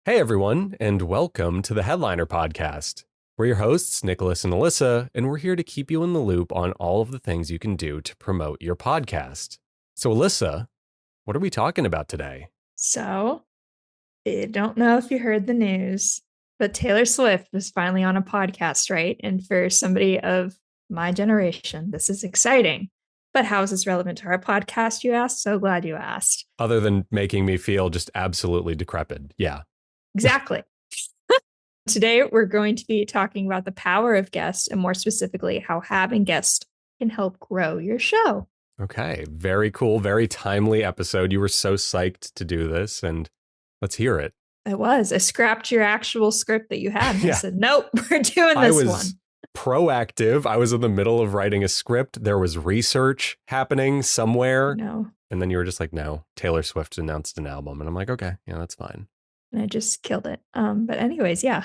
Hey everyone, and welcome to the Headliner Podcast. We're your hosts, Nicholas and Elissa, and we're here to keep you in the loop on all of the things you can do to promote your podcast. So, Elissa, what are we talking about today? So, I don't know if you heard the news, but Taylor Swift was finally on a podcast, right? And for somebody of my generation, this is exciting. But how is this relevant to our podcast, you asked? So glad you asked. Other than making me feel just absolutely decrepit. Yeah. Exactly. Today, we're going to be talking about the power of guests and more specifically, how having guests can help grow your show. Okay. Very cool. Very timely episode. You were so psyched to do this, and let's hear it. I scrapped your actual script that you had. And I Yeah. said, nope, we're doing I this was one. proactive. I was in the middle of writing a script. There was research happening somewhere. No. And then you were just like, no, Taylor Swift announced an album. And I'm like, okay, yeah, that's fine. And I just killed it. But anyways, yeah.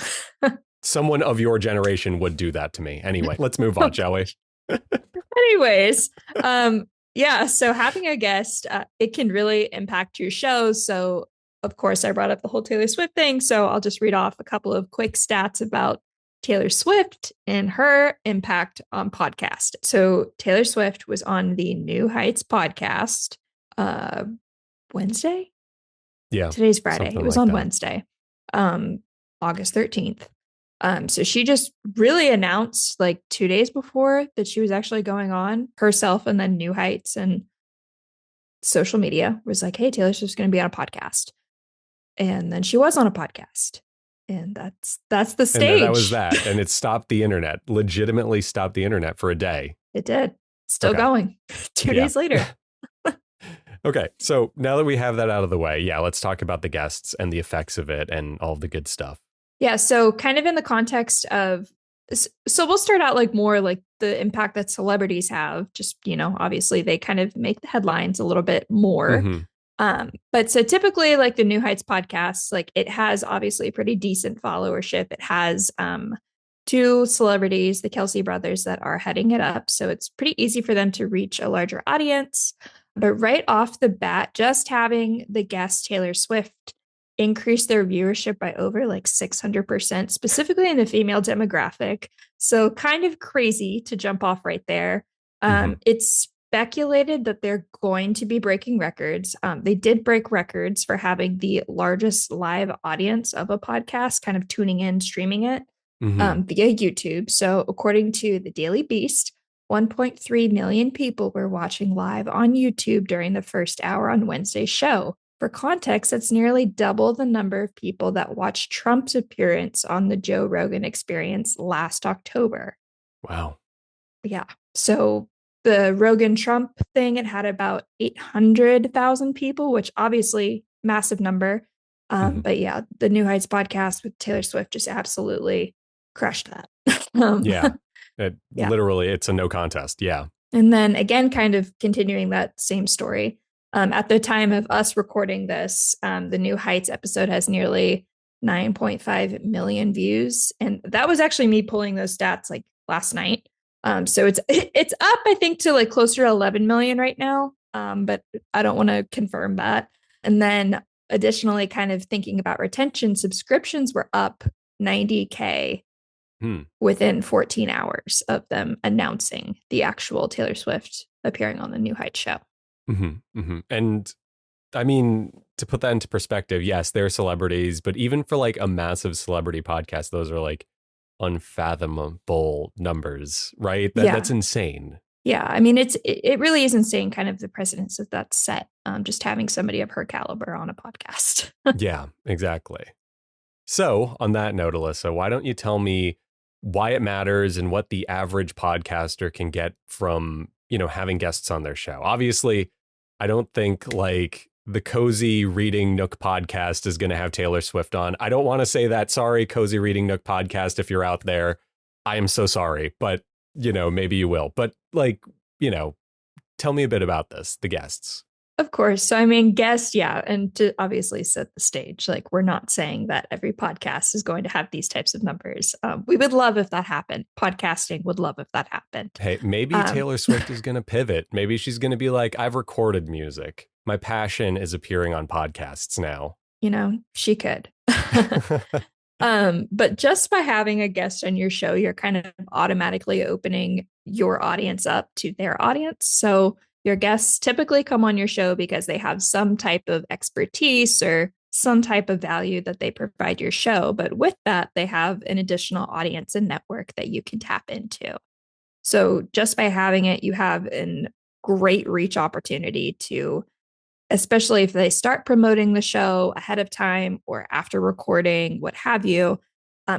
Someone of your generation would do that to me. Anyway, let's move on, shall we? Anyways, yeah. So having a guest, it can really impact your show. So of course, I brought up the whole Taylor Swift thing. So I'll just read off a couple of quick stats about Taylor Swift and her impact on podcast. So Taylor Swift was on the New Heights podcast Wednesday. Yeah. Today's Friday. It was like on that. Wednesday, August 13th. So she just really announced like 2 days before that she was actually going on herself, and then New Heights and social media was like, hey, Taylor Swift's going to be on a podcast. And then she was on a podcast. And that's the stage. And that was that. And it stopped the internet, legitimately stopped the internet for a day. It did. Still Okay. going 2 days later. Okay. So now that we have that out of the way, yeah, let's talk about the guests and the effects of it and all the good stuff. Yeah. So kind of in the context of, so we'll start out like more like the impact that celebrities have. Just, obviously they kind of make the headlines a little bit more. Mm-hmm. But so typically like the New Heights podcast, like it has obviously a pretty decent followership. It has two celebrities, the Kelsey brothers, that are heading it up. So it's pretty easy for them to reach a larger audience. But right off the bat, just having the guest Taylor Swift increase their viewership by over like 600%, specifically in the female demographic. So kind of crazy to jump off right there. It's speculated that they're going to be breaking records. They did break records for having the largest live audience of a podcast, kind of tuning in, streaming it via YouTube. So according to the Daily Beast, 1.3 million people were watching live on YouTube during the first hour on Wednesday's show. For context, that's nearly double the number of people that watched Trump's appearance on the Joe Rogan Experience last October. Wow. Yeah. So the Rogan Trump thing, it had about 800,000 people, which obviously massive number. But yeah, the New Heights podcast with Taylor Swift just absolutely crushed that. Yeah. Yeah. Literally, it's a no contest. Yeah. And then again, kind of continuing that same story. At the time of us recording this, the New Heights episode has nearly 9.5 million views. And that was actually me pulling those stats like last night. So it's up, I think, to like closer to 11 million right now. But I don't want to confirm that. And then additionally, kind of thinking about retention, subscriptions were up 90K within 14 hours of them announcing the actual Taylor Swift appearing on the New Heights show. And I mean, to put that into perspective, yes, they're celebrities, but even for like a massive celebrity podcast, those are like unfathomable numbers, right? That's insane. Yeah, I mean, it really is insane, kind of the precedence that that's set. Just having somebody of her caliber on a podcast. Yeah, exactly. So on that note, Elissa, why don't you tell me why it matters and what the average podcaster can get from, having guests on their show? Obviously, I don't think like the Cozy Reading Nook podcast is going to have Taylor Swift on. I don't want to say that. Sorry, Cozy Reading Nook podcast, if you're out there. I am so sorry, but, maybe you will. But like, tell me a bit about this, the guests. Of course. So, I mean, guest, yeah. And to obviously set the stage, like we're not saying that every podcast is going to have these types of numbers. We would love if that happened. Podcasting would love if that happened. Hey, maybe Taylor Swift is going to pivot. Maybe she's going to be like, I've recorded music. My passion is appearing on podcasts now. she could. But just by having a guest on your show, you're kind of automatically opening your audience up to their audience. So your guests typically come on your show because they have some type of expertise or some type of value that they provide your show. But with that, they have an additional audience and network that you can tap into. So just by having it, you have a great reach opportunity to, especially if they start promoting the show ahead of time or after recording, what have you,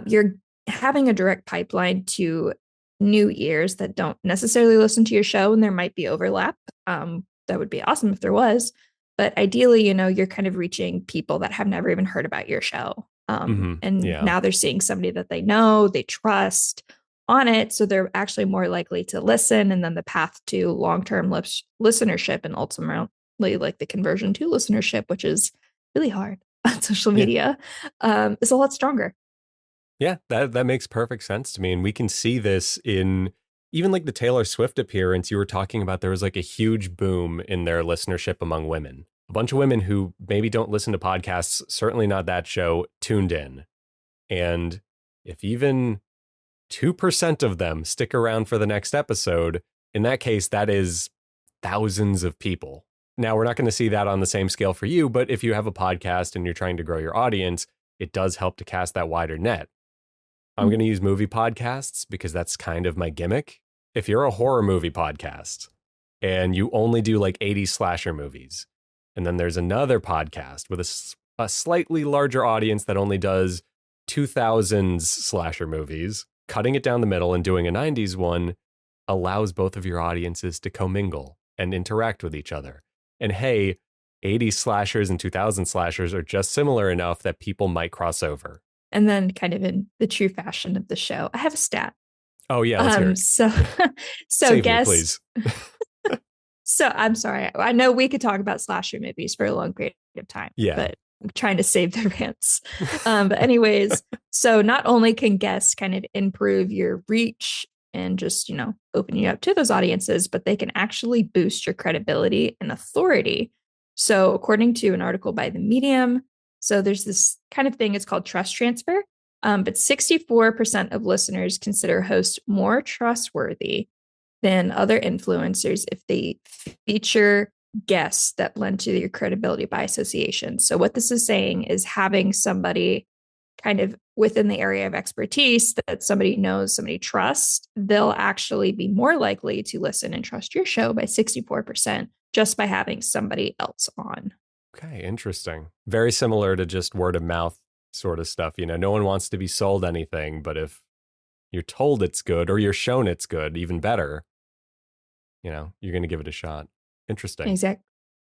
you're having a direct pipeline to new ears that don't necessarily listen to your show, and there might be overlap. That would be awesome if there was. But ideally, you're kind of reaching people that have never even heard about your show. And Yeah. now they're seeing somebody that they know, they trust on it. So they're actually more likely to listen. And then the path to long-term listenership and ultimately like the conversion to listenership, which is really hard on social media, is a lot stronger. Yeah, that makes perfect sense to me. And we can see this in even like the Taylor Swift appearance you were talking about. There was like a huge boom in their listenership among women. A bunch of women who maybe don't listen to podcasts, certainly not that show, tuned in. And if even 2% of them stick around for the next episode, in that case, that is thousands of people. Now, we're not going to see that on the same scale for you, but if you have a podcast and you're trying to grow your audience, it does help to cast that wider net. I'm going to use movie podcasts because that's kind of my gimmick. If you're a horror movie podcast and you only do like 80 slasher movies, and then there's another podcast with a slightly larger audience that only does 2000s slasher movies, cutting it down the middle and doing a 90s one allows both of your audiences to commingle and interact with each other. And hey, 80s slashers and 2000 slashers are just similar enough that people might cross over. And then kind of in the true fashion of the show, I have a stat. Oh yeah, let's hear it. So Save guess, me, please. So I'm sorry. I know we could talk about slasher movies for a long period of time. Yeah. But I'm trying to save the rants. But anyways, so not only can guests kind of improve your reach and just, open you up to those audiences, but they can actually boost your credibility and authority. So according to an article by The Medium, so there's this kind of thing, it's called trust transfer. But 64% of listeners consider hosts more trustworthy than other influencers if they feature guests that lend to your credibility by association. So what this is saying is having somebody kind of within the area of expertise that somebody knows, somebody trusts, they'll actually be more likely to listen and trust your show by 64% just by having somebody else on. Okay, interesting. Very similar to just word of mouth sort of stuff. No one wants to be sold anything, but if you're told it's good or you're shown it's good, even better, you're going to give it a shot. Interesting.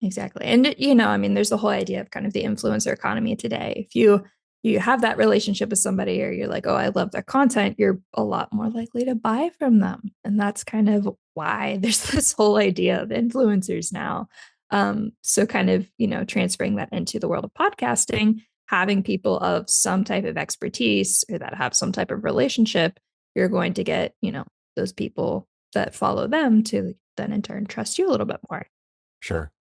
Exactly. And, there's the whole idea of kind of the influencer economy today. If you have that relationship with somebody or you're like, oh, I love their content, you're a lot more likely to buy from them. And that's kind of why there's this whole idea of influencers now. So kind of, transferring that into the world of podcasting, having people of some type of expertise or that have some type of relationship, you're going to get, those people that follow them to then in turn trust you a little bit more. Sure.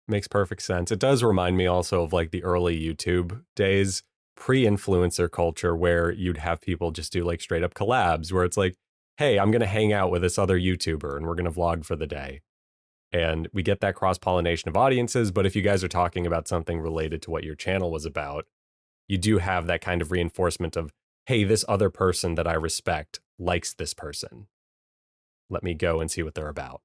Makes perfect sense. It does remind me also of like the early YouTube days, pre-influencer culture, where you'd have people just do like straight up collabs where it's like, hey, I'm going to hang out with this other YouTuber and we're going to vlog for the day. And we get that cross-pollination of audiences. But if you guys are talking about something related to what your channel was about, you do have that kind of reinforcement of, hey, this other person that I respect likes this person. Let me go and see what they're about.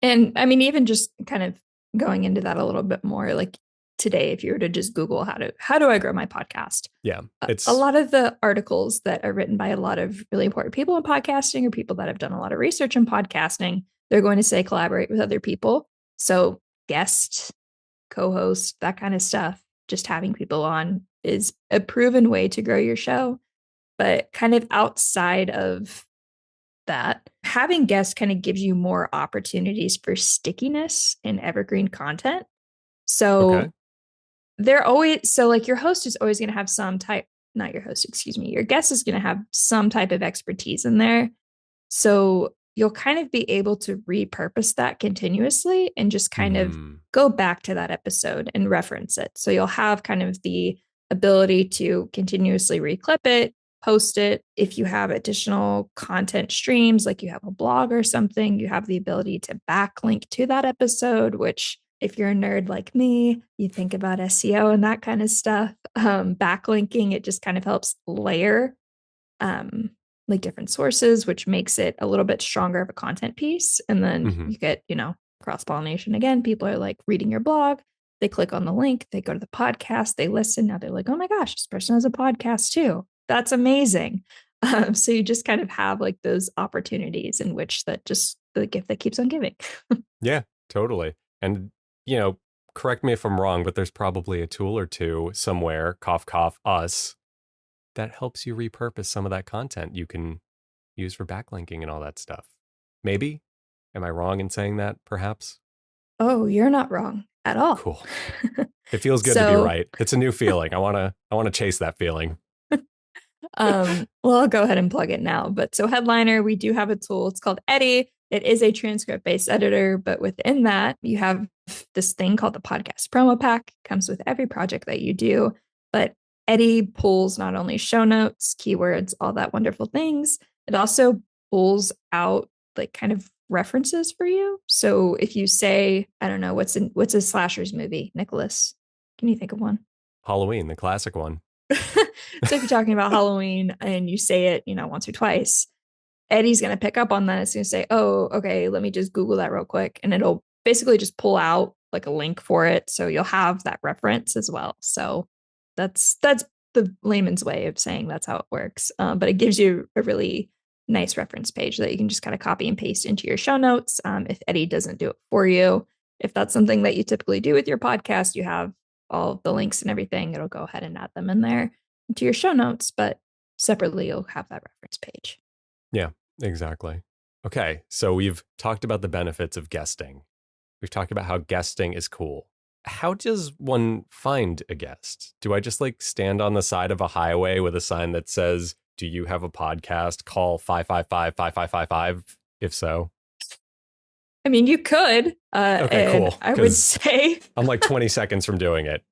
And even just kind of going into that a little bit more, like today, if you were to just Google how do I grow my podcast? Yeah. It's a lot of the articles that are written by a lot of really important people in podcasting or people that have done a lot of research in podcasting, they're going to say collaborate with other people. So guest, co-host, that kind of stuff, just having people on is a proven way to grow your show. But kind of outside of that, having guests kind of gives you more opportunities for stickiness and evergreen content. So they're always, so like your host is always going to have some type, not your host, excuse me, your guest is going to have some type of expertise in there. So you'll kind of be able to repurpose that continuously and just kind of Mm-hmm. go back to that episode and reference it. So you'll have kind of the ability to continuously reclip it, post it. If you have additional content streams, like you have a blog or something, you have the ability to backlink to that episode, which if you're a nerd like me, you think about SEO and that kind of stuff. Backlinking, it just kind of helps layer like different sources, which makes it a little bit stronger of a content piece. And then Mm-hmm. you get, cross pollination again. People are like reading your blog, they click on the link, they go to the podcast, they listen. Now they're like, oh my gosh, this person has a podcast too. That's amazing. So you just kind of have like those opportunities in which that just the gift that keeps on giving. Yeah, totally. And, correct me if I'm wrong, but there's probably a tool or two somewhere, cough, cough, us, that helps you repurpose some of that content you can use for backlinking and all that stuff. Maybe? Am I wrong in saying that, perhaps? Oh, you're not wrong at all. Cool. It feels good to be So right. It's a new feeling. I wanna chase that feeling. well, I'll go ahead and plug it now. But so Headliner, we do have a tool. It's called Eddy. It is a transcript based editor, but within that, you have this thing called the podcast promo pack. It comes with every project that you do. But Eddy pulls not only show notes, keywords, all that wonderful things. It also pulls out like kind of references for you. So if you say, I don't know, what's a slashers movie, Nicholas? Can you think of one? Halloween, the classic one. So if you're talking about Halloween and you say it, once or twice, Eddy's going to pick up on that. It's going to say, oh, okay, let me just Google that real quick. And it'll basically just pull out like a link for it. So you'll have that reference as well. So that's the layman's way of saying that's how it works. But it gives you a really nice reference page that you can just kind of copy and paste into your show notes. If Eddy doesn't do it for you, if that's something that you typically do with your podcast, you have all of the links and everything, it'll go ahead and add them in there into your show notes, but separately you'll have that reference page. Yeah, exactly. Okay, so we've talked about the benefits of guesting. We've talked about how guesting is cool. How does one find a guest? Do I just like stand on the side of a highway with a sign that says, do you have a podcast? Call 555-5555, if so. I mean, you could. Okay, and cool. I would say I'm like 20 seconds from doing it.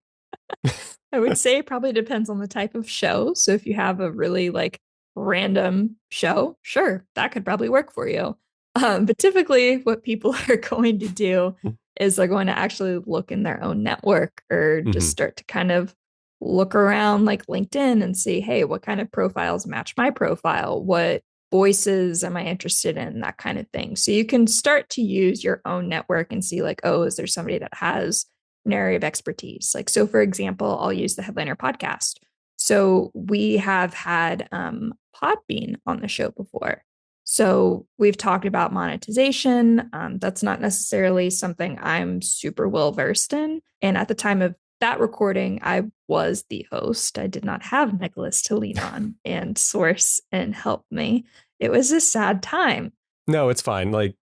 I would say it probably depends on the type of show. So if you have a really like random show, sure, that could probably work for you. But typically what people are going to do is they're going to actually look in their own network or just start to kind of look around like LinkedIn and see, hey, what kind of profiles match my profile? What voices am I interested in? That kind of thing. So you can start to use your own network and see like, oh, is there somebody that has an area of expertise? Like, so for example, I'll use the Headliner podcast. So we have had Podbean on the show before. So we've talked about monetization. That's not necessarily something I'm super well versed in. And at the time of that recording, I was the host. I did not have Nicholas to lean on and source and help me. It was a sad time. No, it's fine. Like,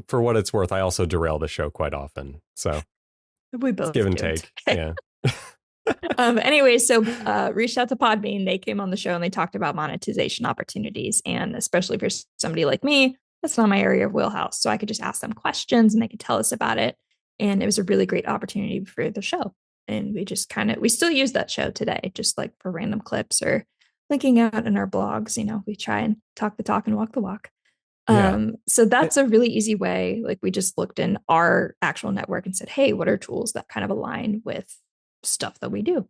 for what it's worth, I also derail the show quite often. So We both it's give and do. take. Okay. Yeah. Anyway, so reached out to Podbean. They came on the show and they talked about monetization opportunities. And especially for somebody like me, that's not my area of wheelhouse. So I could just ask them questions and they could tell us about it. And it was a really great opportunity for the show. And we just we still use that show today, just like for random clips or linking out in our blogs. We try and talk the talk and walk the walk. Yeah. So that's a really easy way. Like we just looked in our actual network and said, hey, what are tools that kind of align with stuff that we do?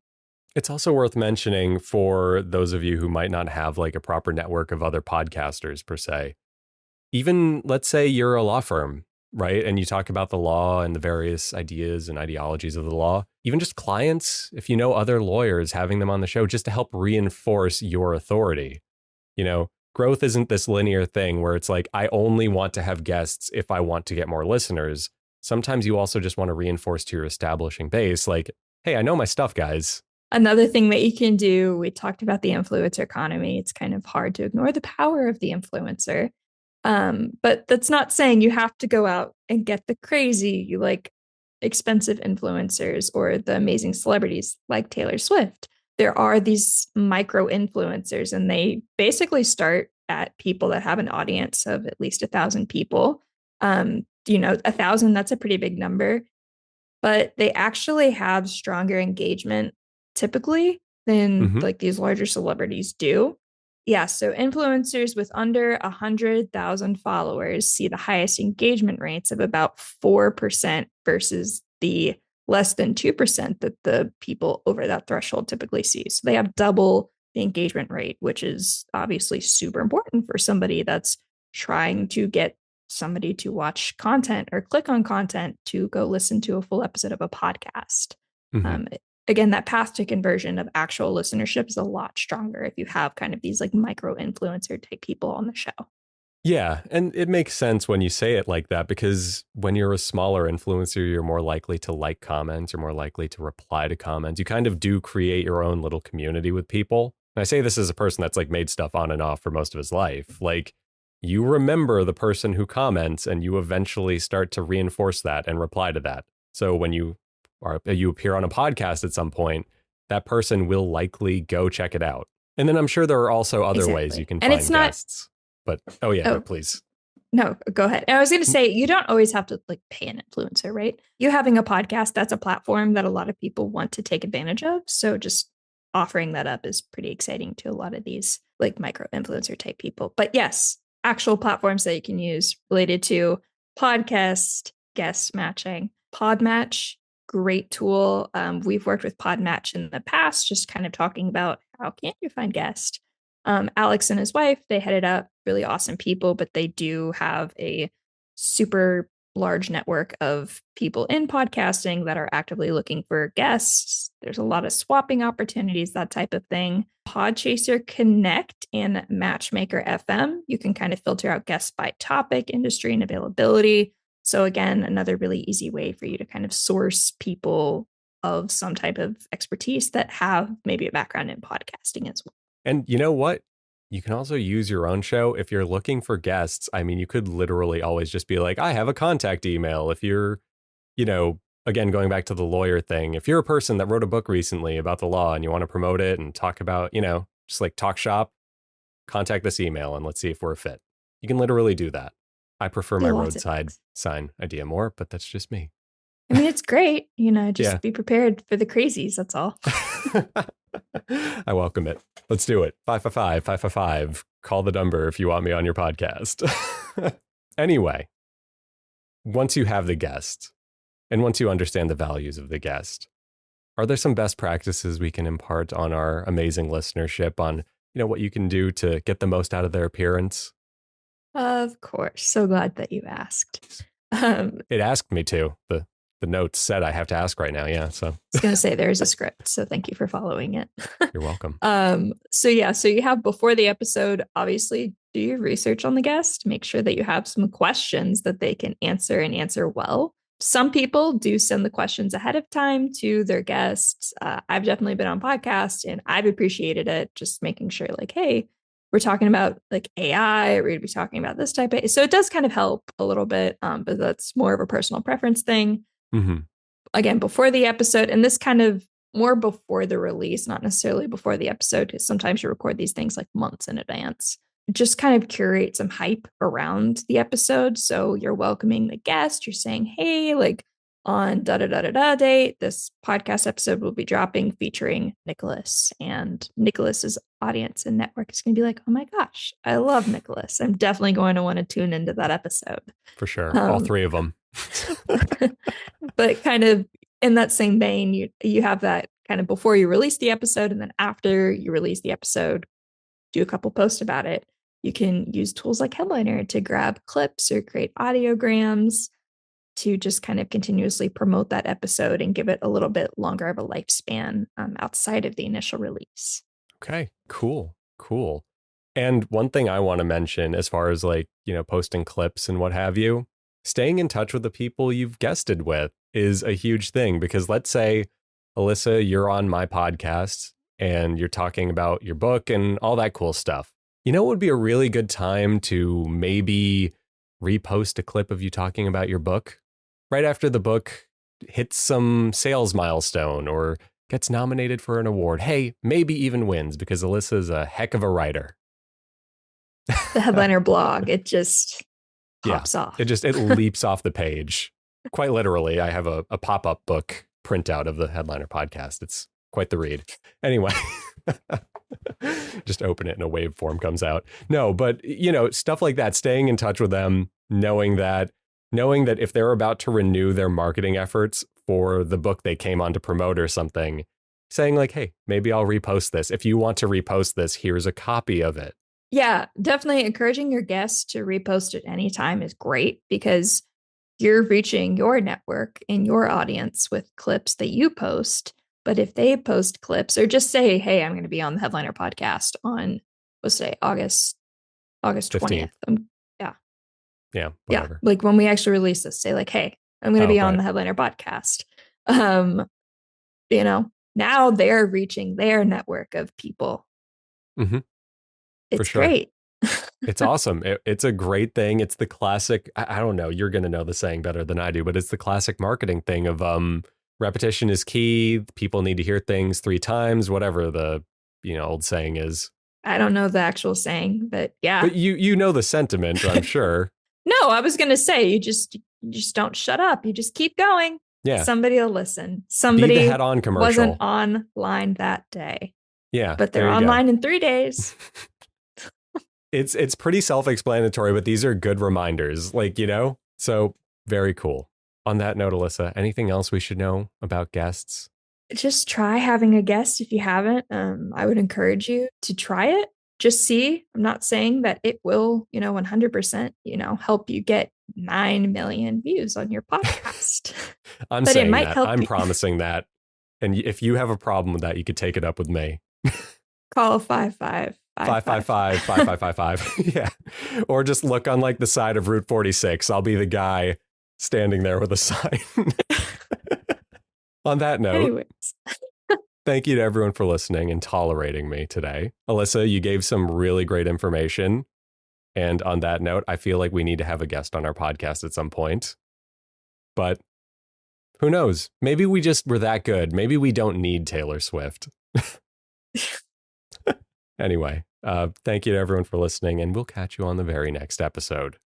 It's also worth mentioning for those of you who might not have like a proper network of other podcasters per se. Even let's say you're a law firm, right? And you talk about the law and the various ideas and ideologies of the law. Even just clients, if you know other lawyers, having them on the show just to help reinforce your authority. Growth isn't this linear thing where it's like, I only want to have guests if I want to get more listeners. Sometimes you also just want to reinforce to your establishing base, like, hey, I know my stuff, guys. Another thing that you can do, we talked about the influencer economy. It's kind of hard to ignore the power of the influencer. But that's not saying you have to go out and get the crazy, like expensive influencers or the amazing celebrities like Taylor Swift. There are these micro influencers and they basically start at people that have an audience of at least 1,000 people. 1,000, that's a pretty big number, but they actually have stronger engagement typically than Hmm. like these larger celebrities do. Yeah, so influencers with under 100,000 followers see the highest engagement rates of about 4% versus the less than 2% that the people over that threshold typically see. So they have double the engagement rate, which is obviously super important for somebody that's trying to get somebody to watch content or click on content to go listen to a full episode of a podcast. Hmm. Um, Again, that path to conversion of actual listenership is a lot stronger if you have kind of these like micro influencer type people on the show. Yeah, and it makes sense when you say it like that, because when you're a smaller influencer, you're more likely to like comments, you're more likely to reply to comments. You kind of do create your own little community with people. And I say this as a person that's like made stuff on and off for most of his life. Like, you remember the person who comments and you eventually start to reinforce that and reply to that. So when you appear on a podcast at some point, that person will likely go check it out. And then I'm sure there are also other ways you Exactly. can And it's find not, guests. But oh yeah, no, oh, please. no, go ahead. I was going to say, you don't always have to like pay an influencer, right? You having a podcast, that's a platform that a lot of people want to take advantage of. So just offering that up is pretty exciting to a lot of these like micro influencer type people. But yes, actual platforms that you can use related to podcast guest matching. Podmatch, great tool. We've worked with Podmatch in the past, just kind of talking about how can you find guests. Alex and his wife, they headed up, really awesome people, but they do have a super large network of people in podcasting that are actively looking for guests. There's a lot of swapping opportunities, that type of thing. Podchaser Connect and Matchmaker FM, you can kind of filter out guests by topic, industry, and availability. So again, another really easy way for you to kind of source people of some type of expertise that have maybe a background in podcasting as well. And you know what? You can also use your own show if you're looking for guests. I mean, you could literally always just be like, I have a contact email. If you're, again, going back to the lawyer thing, if you're a person that wrote a book recently about the law and you want to promote it and talk about, just like talk shop, contact this email and let's see if we're a fit. You can literally do that. I prefer my Do lots of roadside things. sign idea more, but that's just me. I mean, it's great, Yeah. just be prepared for the crazies. That's all. I welcome it. Let's do it. 555-555. Call the number if you want me on your podcast. Anyway, once you have the guest and once you understand the values of the guest, are there some best practices we can impart on our amazing listenership on, what you can do to get the most out of their appearance? Of course. So glad that you asked. Um, It asked me to. The notes said I have to ask right now. Yeah. So I was going to say there's a script, so thank you for following it. you're welcome. So yeah, so you have before the episode, obviously do your research on the guest, make sure that you have some questions that they can answer and answer well. Some people do send the questions ahead of time to their guests. I've definitely been on podcasts and I've appreciated it, just making sure like, hey, we're talking about like AI, we're going to be talking about this type of, so it does kind of help a little bit, but that's more of a personal preference thing. Mm-hmm. Again, before the episode, and this kind of more before the release, not necessarily before the episode, because sometimes you record these things like months in advance. Just kind of curate some hype around the episode. So you're welcoming the guest, you're saying, hey, like on da da da da da date, this podcast episode will be dropping featuring Nicholas. And Nicholas's audience and network is going to be like, oh my gosh, I love Nicholas. I'm definitely going to want to tune into that episode. For sure. All three of them. But kind of in that same vein, you have that kind of before you release the episode, and then after you release the episode, do a couple posts about it. You can use tools like Headliner to grab clips or create audiograms to just kind of continuously promote that episode and give it a little bit longer of a lifespan outside of the initial release. Okay, cool. And one thing I want to mention as far as like, posting clips and what have you, staying in touch with the people you've guested with is a huge thing, because let's say, Elissa, you're on my podcast and you're talking about your book and all that cool stuff. It would be a really good time to maybe repost a clip of you talking about your book right after the book hits some sales milestone or gets nominated for an award. Hey, maybe even wins, because Elissa is a heck of a writer. the headliner blog. It just Yeah, pops off. it leaps off the page. Quite literally, I have a pop-up book printout of the headliner podcast. It's quite the read. Anyway, just open it and a wave form comes out. No, but stuff like that, staying in touch with them, knowing that if they're about to renew their marketing efforts for the book they came on to promote or something, saying like, hey, maybe I'll repost this. If you want to repost this, here's a copy of it. Yeah, definitely encouraging your guests to repost at any time is great because you're reaching your network and your audience with clips that you post. But if they post clips or just say, hey, I'm going to be on the Headliner podcast on, let's say, August 20th. Yeah. Yeah, whatever. Yeah. Like when we actually release this, say like, hey, I'm going to be on the Headliner podcast. Now they're reaching their network of people. Mm-hmm. It's great. It's awesome. It's a great thing. It's the classic, I don't know, you're going to know the saying better than I do, but it's the classic marketing thing of repetition is key. People need to hear things 3 times, whatever the old saying is. I don't know the actual saying, but yeah. But you know the sentiment, I'm sure. No, I was going to say you just don't shut up. You just keep going. Yeah. Somebody will listen. Somebody Be the head-on commercial. wasn't online that day. Yeah. But they're online in 3 days. It's pretty self-explanatory, but these are good reminders, so very cool. On that note, Elissa, anything else we should know about guests? Just try having a guest if you haven't. I would encourage you to try it. Just see. I'm not saying that it will, 100%, help you get 9 million views on your podcast. I'm but saying it might that. Help I'm promising that. And if you have a problem with that, you could take it up with me. Call 555. Yeah. Or just look on the side of Route 46. I'll be the guy standing there with a sign. On that note, anyways. Thank you to everyone for listening and tolerating me today. Elissa, you gave some really great information. And on that note, I feel like we need to have a guest on our podcast at some point. But who knows? Maybe we just were that good. Maybe we don't need Taylor Swift. Anyway, thank you to everyone for listening, and we'll catch you on the very next episode.